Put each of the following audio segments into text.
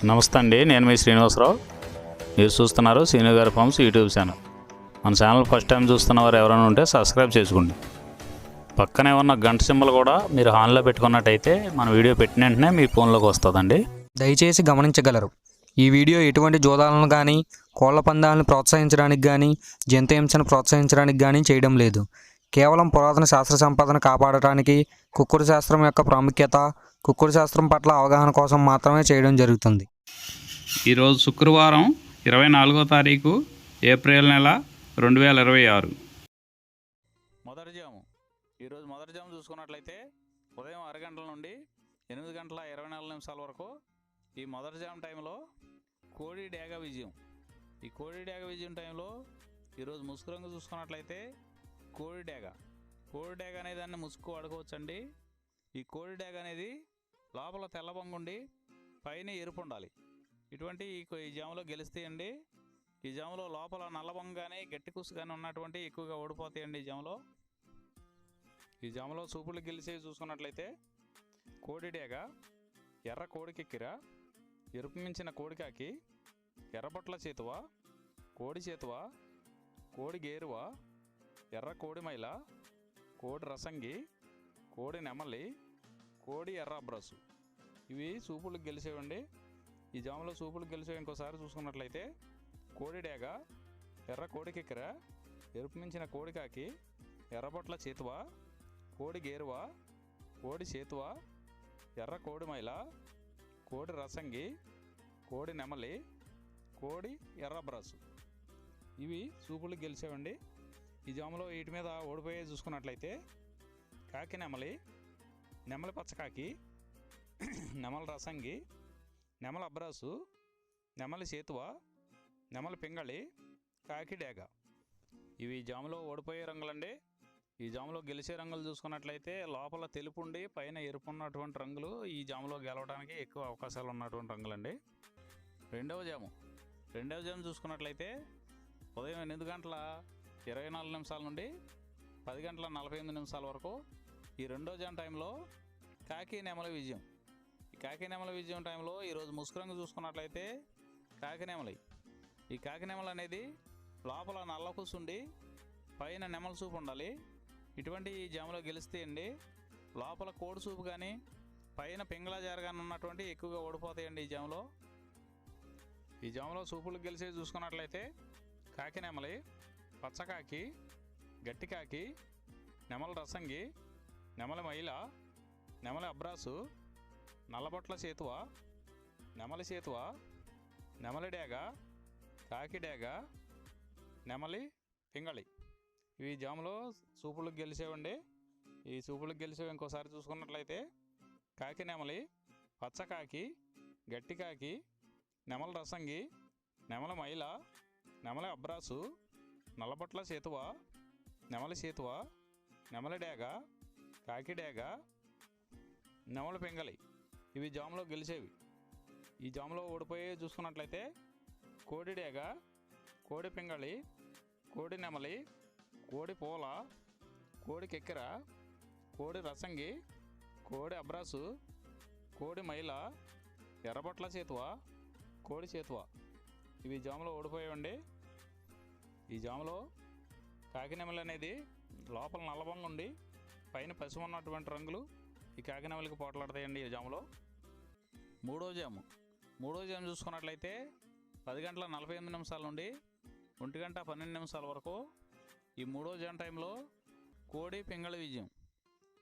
నమస్తే అండి, నేను మీ శ్రీనివాసరావు. మీరు చూస్తున్నారు శ్రీను గారి ఫార్మ్స్ యూట్యూబ్ ఛానల్. మన ఛానల్ ఫస్ట్ టైం చూస్తున్న వారు ఎవరైనా ఉంటే సబ్స్క్రైబ్ చేసుకోండి. పక్కనే ఉన్న గంట సింబల్ కూడా మీరు ఆన్లో పెట్టుకున్నట్టయితే మన వీడియో పెట్టిన వెంటనే మీ ఫోన్లోకి వస్తుందండి. దయచేసి గమనించగలరు, ఈ వీడియో ఎటువంటి జోదాలను కానీ కోళ్ల పందాలను ప్రోత్సహించడానికి కానీ జంతు హింసను ప్రోత్సహించడానికి కానీ చేయడం లేదు. కేవలం పురాతన శాస్త్ర సంపదను కాపాడటానికి, కుక్కుడు శాస్త్రం యొక్క ప్రాముఖ్యత, కుక్కుడు శాస్త్రం పట్ల అవగాహన కోసం మాత్రమే చేయడం జరుగుతుంది. ఈరోజు శుక్రవారం 24వ తారీఖు ఏప్రిల్ నెల 2026. మొదటి జాము. ఈరోజు మొదటి జాము చూసుకున్నట్లయితే ఉదయం 6 గంటల నుండి 8 గంటల 24 నిమిషాల వరకు ఈ మొదటి జాము టైంలో కోడి డేగ విజయం. ఈ కోడి డేగ విజయం టైంలో ఈరోజు ముసుగు రంగు చూసుకున్నట్లయితే కోడి డేగ. కోడి డేగ అనే దాన్ని ముసుగు వాడుకోవచ్చండి. ఈ కోడి డేగ అనేది లోపల తెల్లబొంగుండి పైన ఎరుపు ఉండాలి. ఇటువంటి ఈ జాములో గెలుస్తాయండి. ఈ జాములో లోపల నల్లబొంగ కానీ గట్టి కుసు కానీ ఉన్నటువంటి ఎక్కువగా ఓడిపోతాయండి. ఈ జాములో సూపులు గెలిచేవి చూసుకున్నట్లయితే కోడి డేగ, ఎర్ర కోడికెక్కిర, ఎరుపు మించిన కోడికాకి, ఎర్రబొట్ల చేతువ, కోడి చేతువ, కోడి గేరువ, ఎర్ర కోడి మైల, కోడి రసంగి, కోడి నెమలి, కోడి ఎర్ర అబ్రసు. ఇవి సూపులకు గెలిచేవండి. ఈ జాములో సూపులకు గెలిచేవి ఇంకోసారి చూసుకున్నట్లయితే కోడి డేగ, ఎర్ర కోడికెక్కిర, ఎరుపు మించిన కోడికాకి, ఎర్రబొట్ల చేతువ, కోడి గేరువ, కోడి చేతువ, ఎర్ర కోడి మైల, కోడి రసంగి, కోడి నెమలి, కోడి ఎర్ర అబ్రసు. ఇవి సూపులకు గెలిచేవండి. ఈ జాములో వీటి మీద ఓడిపోయే చూసుకున్నట్లయితే కాకి నెమలి, నెమలి పచ్చకాకి, నెమలి రసంగి, నెమలి అబ్రాసు, నెమలి చేతువ, నెమలి పింగళి, కాకి డేగ. ఇవి జాములో ఓడిపోయే రంగులండి. ఈ జాములో గెలిచే రంగులు చూసుకున్నట్లయితే లోపల తెలుపు ఉండి పైన ఎరుపు ఉన్నటువంటి రంగులు ఈ జాములో గెలవడానికి ఎక్కువ అవకాశాలు ఉన్నటువంటి రంగులండి. రెండవ జాము చూసుకున్నట్లయితే ఉదయం 8 గంటల 24 నిమిషాల నుండి 10 గంటల 48 నిమిషాల వరకు ఈ రెండో జాము టైంలో కాకి నెమలి విజయం. ఈ కాకి నెమలి విజయం టైంలో ఈరోజు ముసుగు రంగు చూసుకున్నట్లయితే కాకి నెమలి. ఈ కాకి నెమలి అనేది లోపల నల్ల కూసుండి పైన నెమలి సూపు ఉండాలి. ఇటువంటి ఈ జాములో గెలుస్తాయండి. లోపల కోడి సూపు కానీ పైన పింగళ జారగానే ఉన్నటువంటి ఎక్కువగా ఓడిపోతాయండి. ఈ జాములో సూపులు గెలిచేది చూసుకున్నట్లయితే కాకి నెమలి, పచ్చకాకి, గట్టికాకి, నెమలి రసంగి, నెమలి మైల, నెమలి అబ్రాసు, నల్లబొట్ల చేతువ, నెమలి చేతువ, నెమలి డేగ, కాకి డేగ, నెమలి పింగళి. ఇవి జాములో సూపులకు గెలిచేవండి. ఈ సూపులకు గెలిచేవి ఇంకోసారి చూసుకున్నట్లయితే కాకి నెమలి, పచ్చకాకి, గట్టికాకి, నెమలి రసంగి, నెమలి మైల, నెమలి అబ్రాసు, నల్లబొట్ల చేతువ, నెమలి చేతువ, నెమలి డేగ, కాకి డేగ, నెమలి పింగళి. ఇవి జాములో గెలిచేవి. ఈ జాములో ఓడిపోయే చూసుకున్నట్లయితే కోడి డేగ, కోడి పింగళి, కోడి నెమలి, కోడి పూల, కోడి కెక్కిర, కోడి రసంగి, కోడి అబ్రాసు, కోడి మైల, ఎర్రబొట్ల చేతువ, కోడి చేతువ. ఇవి జాములో ఓడిపోయాయండి. ఈ జాములో కాకి నెమలి అనేది లోపల నల్లబొంగ ఉండి పైన పసుపు ఉన్నటువంటి రంగులు ఈ కాకి నెమలికి పోట్లాడతాయండి. ఈ జాములో మూడో జాము చూసుకున్నట్లయితే 10 గంటల 48 నిమిషాల నుండి 1 గంట 12 నిమిషాల వరకు ఈ మూడో జాము టైంలో కోడి పింగళి విజయం.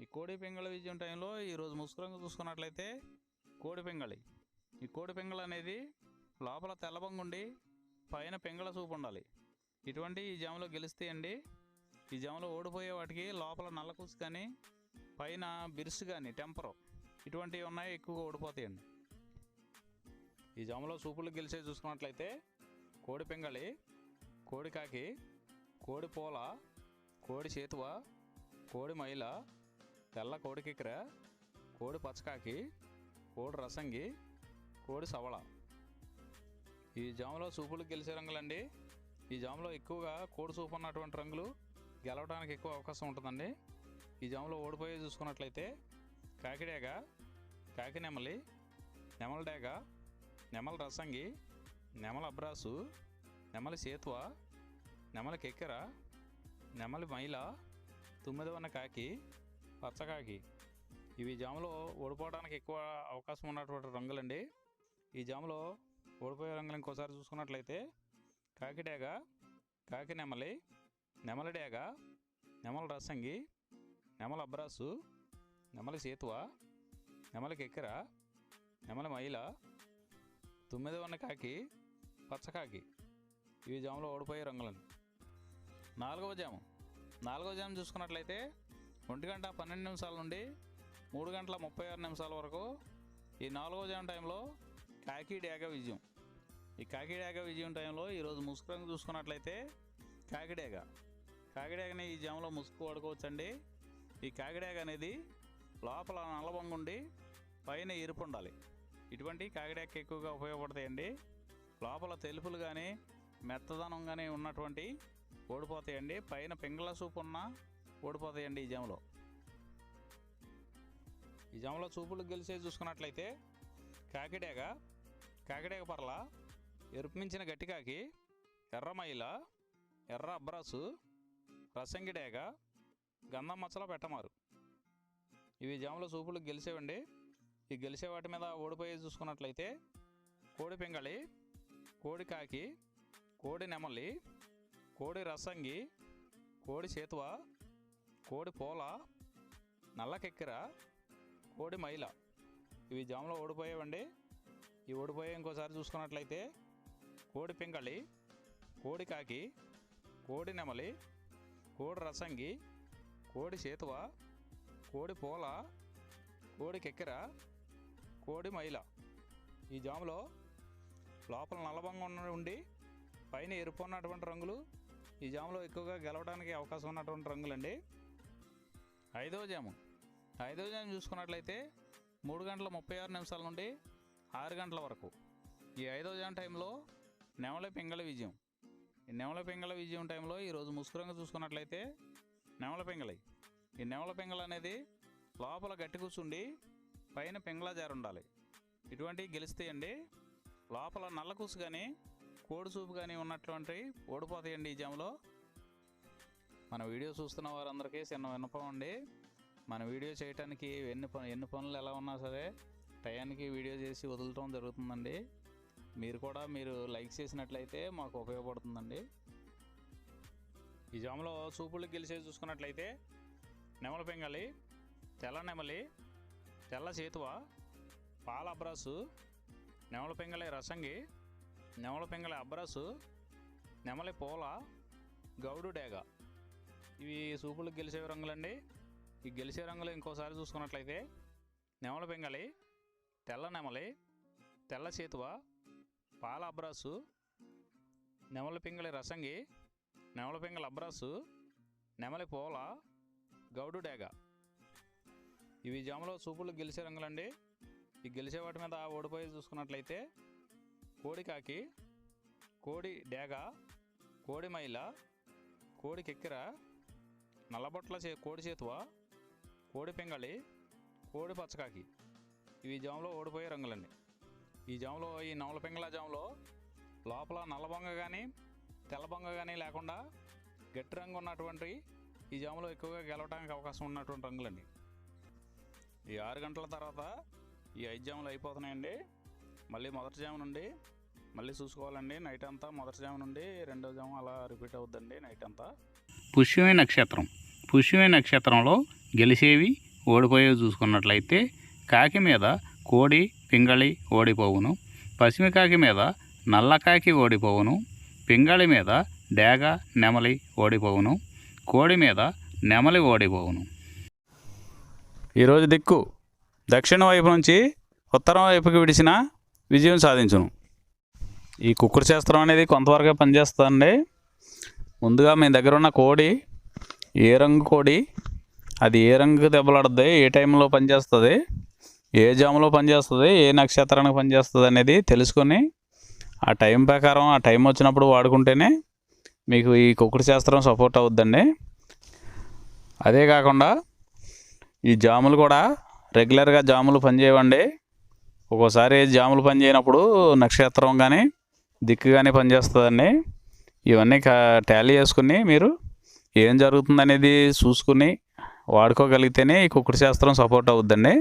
ఈ కోడి పింగళి విజయం టైంలో ఈరోజు ముసుగు రంగు చూసుకున్నట్లయితే కోడి పింగళి. ఈ కోడి పింగళి అనేది లోపల తెల్లబొంగుండి పైన పింగళ సూపు ఉండాలి. ఇటువంటి ఈ జాములో గెలుస్తాయండి. ఈ జాములో ఓడిపోయే వాటికి లోపల నల్లకూసు కానీ పైన బిరుసు కానీ టెంపరు ఇటువంటివి ఉన్నాయి, ఎక్కువగా ఓడిపోతాయండి. ఈ జాములో సూపులు గెలిచే చూసుకున్నట్లయితే కోడి పింగళి, కోడి కాకి, కోడి పూల, కోడి చేతువ, కోడి మైల, తెల్ల కోడికిక్కిర, కోడి పచ్చకాకి, కోడి రసంగి, కోడి సవళ. ఈ జాములో సూపులు గెలిచే రంగులండి. ఈ జాములో ఎక్కువగా కోడి సూపు ఉన్నటువంటి రంగులు గెలవడానికి ఎక్కువ అవకాశం ఉంటుందండి. ఈ జాములో ఓడిపోయే చూసుకున్నట్లయితే కాకి డేగ, కాకి నెమలి, నెమలి డేగ, నెమల రసంగి, నెమల అబ్రాసు, నెమలి సేతువ, నెమలి కెక్కెర, నెమలి మైల, తుమ్మెదవన్న కాకి, పచ్చకాకి. ఇవి జాములో ఓడిపోవడానికి ఎక్కువ అవకాశం ఉన్నటువంటి రంగులండి. ఈ జాములో ఓడిపోయే రంగులు ఇంకోసారి చూసుకున్నట్లయితే కాకి డేగ, కాకి నెమలి, నెమలి డేగ, నెమల రసంగి, నెమల అబ్రాసు, నెమలి సేతువ, నెమలి కెక్కెర, నెమలి మైల, తుమ్మెదవన్న కాకి, పచ్చకాకి. ఇవి జాములో ఓడిపోయే రంగులండి. నాలుగవ జాము చూసుకున్నట్లయితే 1:12 నుండి 3:36 వరకు ఈ 4వ జాము టైంలో కాకి డేగ విజయం. ఈ కాకి డేగ విజయం టైంలో ఈరోజు ముసుగు రంగు చూసుకున్నట్లయితే కాకిడేగని ఈ జాములో ముసుగు వాడుకోవచ్చండి. ఈ కాకిడేగ అనేది లోపల నల్లబొంగు ఉండి పైన ఎరుపు ఉండాలి. ఇటువంటి కాకిడేగ ఎక్కువగా ఉపయోగపడతాయండి. లోపల తెలుపులు కానీ మెత్తదనం కానీ ఉన్నటువంటి ఓడిపోతాయండి. పైన పింగళ సూపు ఉన్న ఓడిపోతాయండి. ఈ జాములో చూపులు గెలిచే చూసుకున్నట్లయితే కాకిడేగ పర్ల, ఎరుపు మించిన గట్టికాకి, ఎర్ర మైల, ఎర్ర అబ్రాసు, రసంగి డేగ, గంధం మచ్చల పెట్టమారు. ఇవి జాములో చూపులు గెలిచేవండి. ఈ గెలిచే వాటి మీద ఓడిపోయి చూసుకున్నట్లయితే కోడి పింగళి, కోడి కాకి, కోడి నెమలి, కోడి రసంగి, కోడి సేతువ, కోడి పోల, నల్ల కెక్కెర, కోడి మైల. ఇవి జాములో ఓడిపోయేవండి. ఈ ఓడిపోయే ఇంకోసారి చూసుకున్నట్లయితే కోడి పింగళి, కోడి కాకి, కోడి నెమలి, కోడి రసంగి, కోడి సేతువ, కోడి పోల, కోడి కెక్కెర, కోడి మైల. ఈ జాములో లోపల నల్లబంగా ఉండి పైన ఎరుపు ఉన్నటువంటి రంగులు ఈ జాములో ఎక్కువగా గెలవడానికి అవకాశం ఉన్నటువంటి రంగులండి. ఐదవ జాము చూసుకున్నట్లయితే 3:36 నుండి 6 గంటల వరకు ఈ 5వ జాము టైంలో నెమలి పింగళి విజయం. ఈ నెమలి పింగళి విజయం టైంలో ఈరోజు ముసుగు రంగు చూసుకున్నట్లయితే నెమలి పింగళి. ఈ నెమలి పింగళి అనేది లోపల గట్టి కూర్చుండి పైన పింగళ జారు ఉండాలి. ఇటువంటివి గెలుస్తాయండి. లోపల నల్ల కూసు కానీ కోడి చూపు కానీ ఉన్నటువంటి ఓడిపోతాయండి. ఈ జాములో మన వీడియో చూస్తున్న వారందరికీ చిన్న విన్నపం అండి. మన వీడియో చేయడానికి ఎన్ని పనులు ఎలా ఉన్నా సరే టయానికి వీడియో చేసి వదలటం జరుగుతుందండి. మీరు లైక్ చేసినట్లయితే మాకు ఉపయోగపడుతుందండి. ఈ జాములో చూపులు గెలిచేసి చూసుకున్నట్లయితే నెమలి పింగళి, తెల్ల నెమలి, తెల్ల సేతువ, పాల అబ్రాసు, నెమలి పింగళి రసంగి, నెమలి పింగళి అబ్రాసు, నెమలి పోల, గౌడు డేగ. ఇవి చూపులు గెలిచే రంగులండి. ఈ గెలిచే రంగులు ఇంకోసారి చూసుకున్నట్లయితే నెమలి పింగళి, తెల్ల నెమలి, తెల్ల సేతువ, పాల అబ్రాసు, నెమలి పింగళి రసంగి, నెమలి పింగళి అబ్రాసు, నెమలి పోల, గౌడు డేగ. ఇవి జాములో చూపులు గెలిచే రంగులండి. ఈ గెలిచే వాటి మీద ఓడిపోయి చూసుకున్నట్లయితే కోడి కాకి, కోడి డేగ, కోడి మైల, కోడి కెక్కెర, నల్లబొట్ల కోడి సేతువ, కోడి పింగళి, కోడి పచ్చకాకి. ఇవి జాములో ఓడిపోయే రంగులండి. ఈ జాములో ఈ నెమలి పింగళ జాములో లోపల నల్లబొంగ కానీ తెల్లబొంగ కానీ లేకుండా గట్టి రంగు ఉన్నటువంటి ఈ జాములో ఎక్కువగా గెలవడానికి అవకాశం ఉన్నటువంటి రంగులండి. ఈ 6 గంటల తర్వాత ఈ 5 జాములు అయిపోతున్నాయండి. మళ్ళీ మొదటి జాము నుండి మళ్ళీ చూసుకోవాలండి. నైట్ అంతా మొదటి జాము నుండి 2వ జాము అలా రిపీట్ అవుద్దండి నైట్ అంతా. పుష్యమి నక్షత్రంలో గెలిచేవి ఓడిపోయేవి చూసుకున్నట్లయితే కాకి మీద కోడి పింగళి ఓడిపోవును, పసిమి కాకి మీద నల్ల కాకి ఓడిపోవును, పింగళి మీద డేగ నెమలి ఓడిపోవును, కోడి మీద నెమలి ఓడిపోవును. ఈరోజు దిక్కు దక్షిణ వైపు నుంచి ఉత్తరం వైపుకి విడిచిన విజయం సాధించును. ఈ కుక్కుడు శాస్త్రం అనేది కొంతవరకే పనిచేస్తుందండి. ముందుగా మీ దగ్గర ఉన్న కోడి ఏ రంగు కోడి, అది ఏ రంగుకి దెబ్బలాడుద్ది, ఏ టైంలో పనిచేస్తుంది, ఏ జాములో పనిచేస్తుంది, ఏ నక్షత్రానికి పనిచేస్తుంది అనేది తెలుసుకొని ఆ టైం ప్రకారం ఆ టైం వచ్చినప్పుడు వాడుకుంటేనే మీకు ఈ కుక్కుడు శాస్త్రం సపోర్ట్ అవుద్దండి. అదే కాకుండా ఈ జాములు కూడా రెగ్యులర్గా జాములు పనిచేయవండి. ఒక్కోసారి జాములు పని చేయనప్పుడు నక్షత్రం కానీ దిక్కు కానీ పనిచేస్తుందండి. ఇవన్నీ టాలీ చేసుకుని మీరు ఏం జరుగుతుందనేది చూసుకుని వాడుకోగలిగితేనే ఈ కుక్కుడు శాస్త్రం సపోర్ట్ అవుద్దండి.